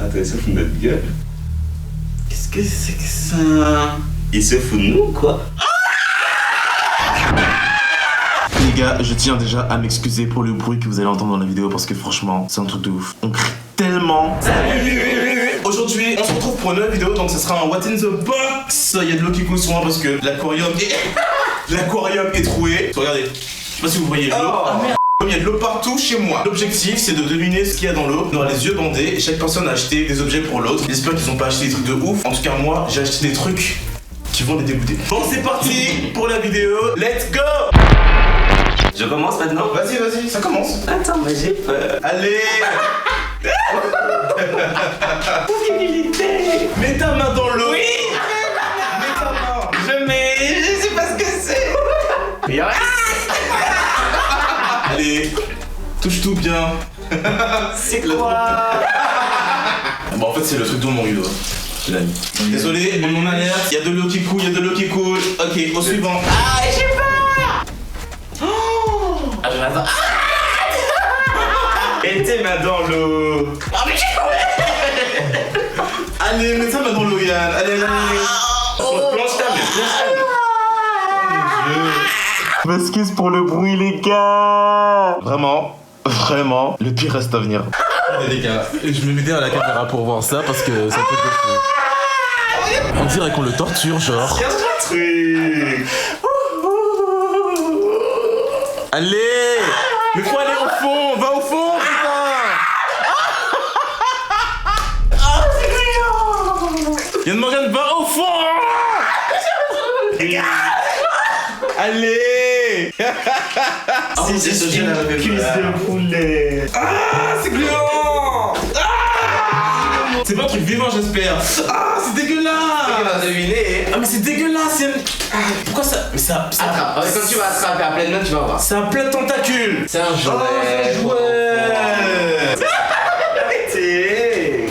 Attends, il se fout de notre gueule. Qu'est-ce que c'est que ça? Il se fout de nous, quoi? Les gars, je tiens déjà à m'excuser pour le bruit que vous allez entendre dans la vidéo parce que franchement, c'est un truc de ouf. On crie tellement. Salut! Aujourd'hui, on se retrouve pour une nouvelle vidéo, donc ce sera un What in the Box. Il y a de l'eau qui coule sur moi parce que l'aquarium est troué. Regardez, je sais pas si vous voyez l'eau. Ah merde! Comme il y a de l'eau partout chez moi, l'objectif c'est de deviner ce qu'il y a dans l'eau. On aura les yeux bandés et chaque personne a acheté des objets pour l'autre. J'espère qu'ils ont pas acheté des trucs de ouf. En tout cas, moi j'ai acheté des trucs qui vont les dégoûter. Bon, c'est parti pour la vidéo. Let's go! Je commence maintenant? Vas-y, ça commence. Attends, mais j'ai peur. Allez! Mets ta main dans l'eau. Oui! Mets ta main. Je sais pas ce que c'est. Mais Allez, touche tout bien. c'est quoi? Bon, en fait, c'est le truc dans mon rideau. Je l'ai mis. Désolé, mon alerte. Il y a de l'eau qui coule, Ok, au suivant. Ah, j'ai peur! Ah, je m'attends. Et tes mains dans l'eau. Ah, mais j'ai peur! Allez, mets ta main dans l'eau, Yann. Allez. Planche ta main. Je m'excuse pour le bruit, les gars. Vraiment, le pire reste à venir. Les gars, je me mets derrière la caméra pour voir ça parce que c'est un peu de fou. On dirait qu'on le torture, genre. Cherche un truc. Allez! Mais faut aller au fond! Va au fond, putain! Oh, c'est brillant. Yann Morgan, va au fond! Allez! C'est juste une cuisse de poulet. Ah, c'est gluant. C'est pas un truc vivant, j'espère. Ah, c'est dégueulasse. Tu vas deviner. Ah, mais c'est dégueulasse. Pourquoi ça? Mais ça. Attrape. Quand tu vas attraper à pleine main, tu vas voir. C'est un plein de tentacules. C'est un jouet. Oh, c'est un jouet. Arrêtez.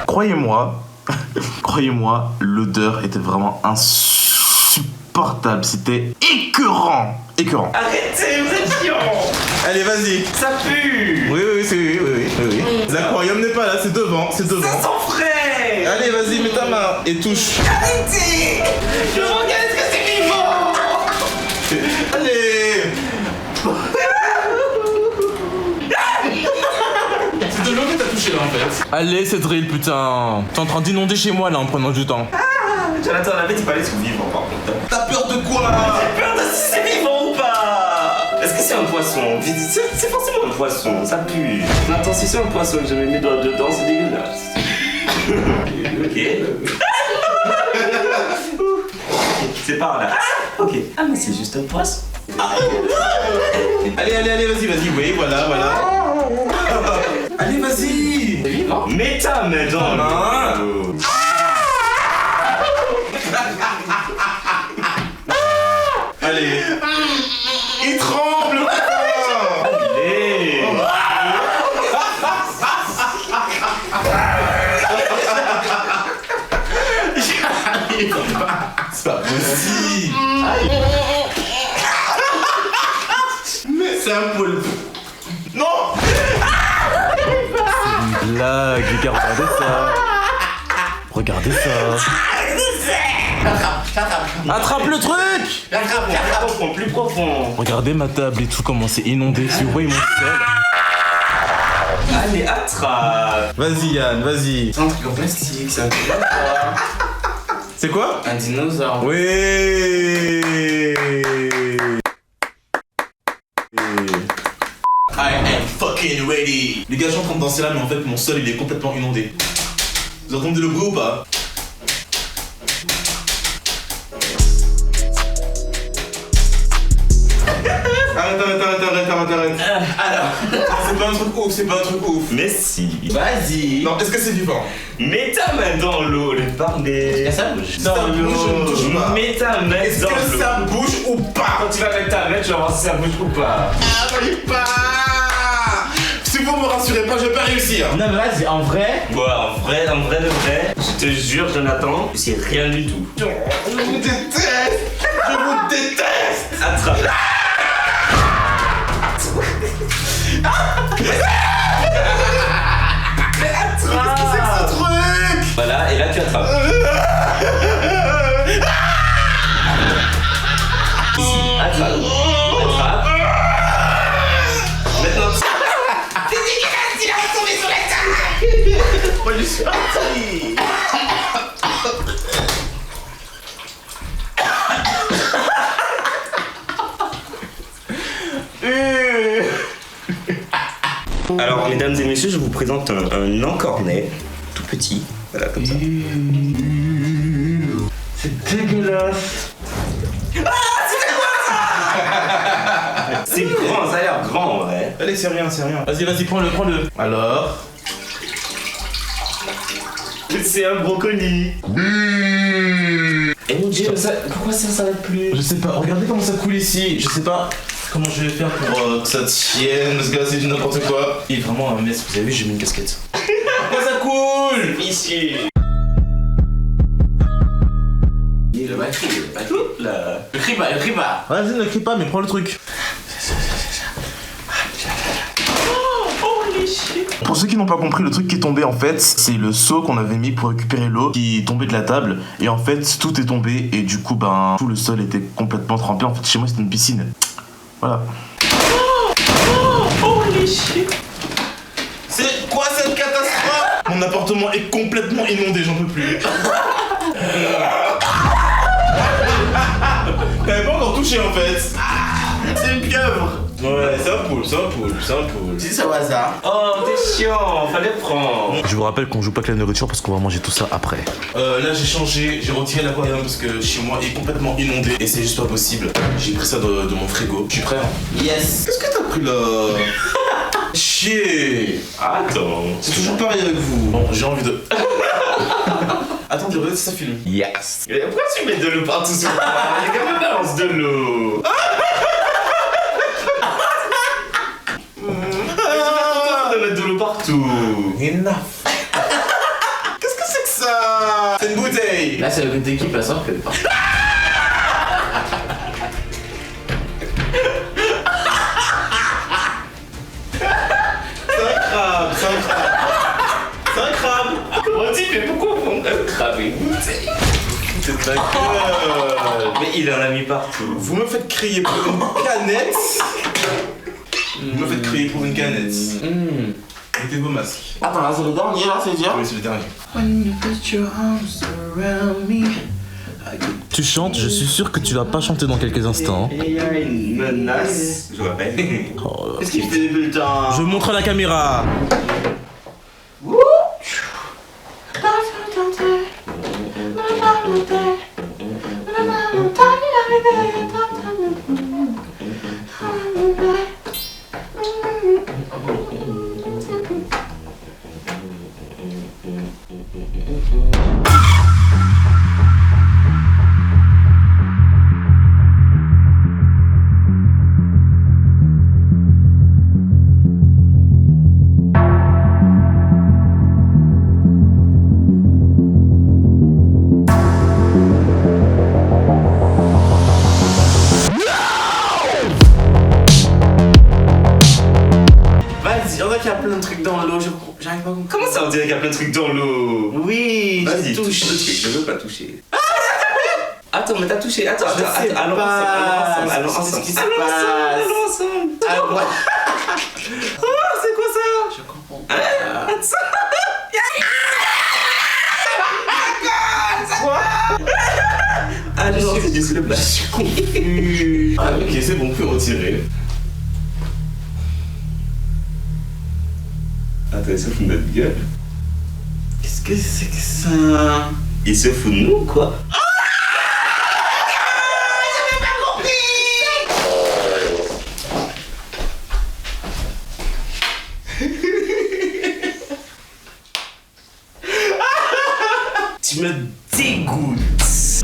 Croyez-moi, l'odeur était vraiment insupportable. C'était écœurant. Arrêtez, vous êtes chiant. Allez, vas-y. Ça pue. Oui. L'aquarium n'est pas là, c'est devant. Ça sent frais. Allez, vas-y, mets ta main et touche. Arrêtez. Je regarde, est-ce que c'est vivant? Allez. C'est de l'eau que t'as touché là en fait. Allez, c'est drill, putain! T'es en train d'inonder chez moi là en prenant du temps. Jonathan, la bête, il parlait de vivant par contre. T'as peur de quoi? J'ai peur de si c'est vivant ou pas. Est-ce que c'est un poisson? C'est forcément un poisson, ça pue. Attends, si c'est un poisson que j'ai mis mes doigts dedans, c'est dégueulasse. Ok. C'est par là. Ok. Ah, mais c'est juste un poisson. Allez, vas-y, oui, voilà. Allez, vas-y. C'est vivant. Mets ta main dans l'eau. Allez. Il tremble. Allez. J'arrive pas. C'est pas possible. Mais c'est un poulpe. Non. Une blague, les gars, regardez ça. Attrape le truc! Plus profond. Regardez ma table et tout, comment c'est inondé. Si vous voyez mon sel. Allez, attrape. Vas-y, Yann, vas-y. C'est un truc en plastique, c'est un truc comme ça. C'est quoi? Un dinosaure. Oui. I am fucking ready. Les gars, je suis en train de danser là, mais en fait, mon sol il est complètement inondé. Vous entendez le bruit ou pas? Arrête. Alors. C'est pas un truc ouf. Mais si. Vas-y. Non, est-ce que c'est vivant? Mets ta main dans l'eau, le parler. Est-ce que ça bouge? Ça bouge, je ne touche pas. Mets ta main Est-ce dans que l'eau. ça bouge ou pas? Quand tu vas mettre ta main, tu vas voir si ça bouge ou pas. Ah, bouge pas. Si vous me rassurez pas, je vais pas réussir. Non mais vas-y, en vrai. Ouais, en vrai de vrai. Je te jure, Jonathan, c'est rien du tout. Je vous déteste. Attrape. Mais Moi je suis parti. Alors, mesdames et messieurs, je vous présente un encornet, tout petit, voilà, comme ça. C'est dégueulasse. C'est grand, ça a l'air grand en vrai. Allez, c'est rien, c'est rien. Vas-y, prends-le. Alors. C'est un brocoli. Et mon dieu, pourquoi ça s'arrête plus? Je sais pas, regardez comment ça coule ici. Je sais pas comment je vais faire pour que ça tienne, parce que là c'est du n'importe quoi. Il est vraiment un mess, vous avez vu, j'ai mis une casquette. Pourquoi ça coule? Ici. Le bateau là. Le crie pas. Vas-y, ne crie pas, mais prends le truc. Pour ceux qui n'ont pas compris, le truc qui est tombé en fait, c'est le seau qu'on avait mis pour récupérer l'eau qui est tombé de la table. Et en fait, tout est tombé et du coup, tout le sol était complètement trempé. En fait, chez moi, c'était une piscine. Voilà. Holy shit! C'est quoi cette catastrophe? Mon appartement est complètement inondé, j'en peux plus. T'avais pas encore touché en fait. C'est une pieuvre. Ouais, c'est un poule. C'est ça au hasard. Oh, t'es chiant, fallait prendre. Je vous rappelle qu'on joue pas que la nourriture parce qu'on va manger tout ça après. Là j'ai changé, j'ai retiré l'aquarium parce que chez moi il est complètement inondé et c'est juste pas possible. J'ai pris ça de mon frigo. Je suis prêt hein? Yes. Qu'est-ce que t'as pris là? Chier. Attends. C'est toujours pareil avec vous. Bon, j'ai envie de... Attends, regarde si ça filme. Yes. Et pourquoi tu mets de l'eau partout sur moi? Il y a quand même balance de l'eau. De mettre de l'eau partout. Enough. Qu'est-ce que c'est que ça? C'est une bouteille. Là, c'est le côté qui passe en fait. C'est un crabe. Comment tu fais? Pourquoi on a crabe une bouteille? C'est ta gueule. Mais il en a mis partout. Vous me faites crier pour une canette. Vous me faites crier pour une canette. Mettez vos masques. Attends, là, c'est le dernier, là, c'est dur. Oui, c'est le dernier. Tu chantes, je suis sûr que tu vas pas chanter dans quelques instants. Et il y a une menace. Je rappelle. Oh, Qu'est-ce qu'il fait depuis le temps? je montre à la caméra. Vas-y, on dirait qu'il y a plein de trucs dans l'eau, j'arrive pas à comprendre. Comment ça on dirait qu'il y a plein de trucs dans l'eau? Oui, Vas-y, je touche. Je veux pas toucher. Attends, mais t'as touché. Attends, Je sais allons pas. ensemble. Allons C'est ce ensemble. qui se Allons passe. ensemble. Ah, ouais. Oh, c'est quoi ça? Je comprends. Ah, non, c'est du slip là. Je suis confus. Ah, ok, c'est bon, on peut retirer. Attends, il se fout de notre gueule. Qu'est-ce que c'est que ça? Il se fout de nous ou quoi? Tu me dégoûtes.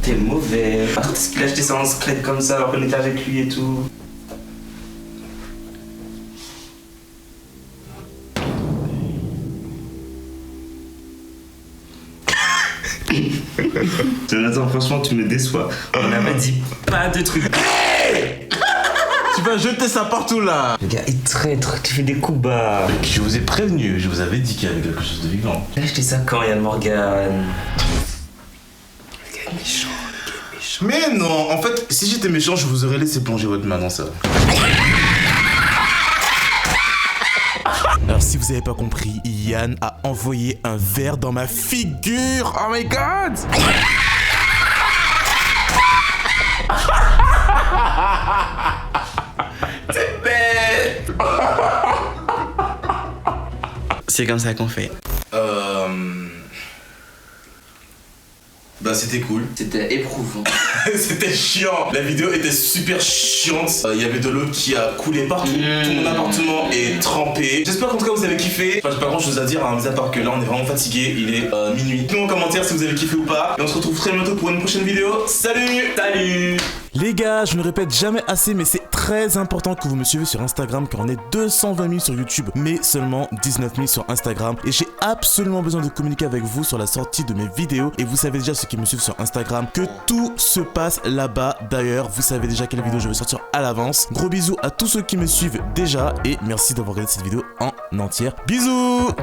T'es mauvais. Attends, est-ce qu'il a acheté ça en secret comme ça alors qu'on était avec lui et tout? Jonathan, franchement, tu me déçois. On avait dit pas de trucs. Tu vas jeter ça partout là. Le gars est traître, tu fais des coups bas. Je vous ai prévenu, je vous avais dit qu'il y avait quelque chose de vivant. J'ai acheté ça quand, Yann Morgan? Mais non, en fait, si j'étais méchant, je vous aurais laissé plonger votre main dans ça. Alors si vous avez pas compris, Yann a envoyé un verre dans ma figure. Oh my god. C'est bête. C'est comme ça qu'on fait. Bah c'était cool. C'était éprouvant. C'était chiant. La vidéo était super chiante. Il y avait de l'eau qui a coulé partout. Tout mon appartement est trempé. J'espère qu'en tout cas vous avez kiffé. Enfin, j'ai pas grand chose à dire, hein, mis à part que là on est vraiment fatigué. Il est minuit. Dites-nous en commentaire si vous avez kiffé ou pas. Et on se retrouve très bientôt pour une prochaine vidéo. Salut. Salut. Les gars, je ne le répète jamais assez, mais c'est très important que vous me suivez sur Instagram car on est 220 000 sur YouTube, mais seulement 19 000 sur Instagram. Et j'ai absolument besoin de communiquer avec vous sur la sortie de mes vidéos. Et vous savez déjà, ceux qui me suivent sur Instagram, que tout se passe là-bas. D'ailleurs, vous savez déjà quelle vidéo je vais sortir à l'avance. Gros bisous à tous ceux qui me suivent déjà et merci d'avoir regardé cette vidéo en entière. Bisous.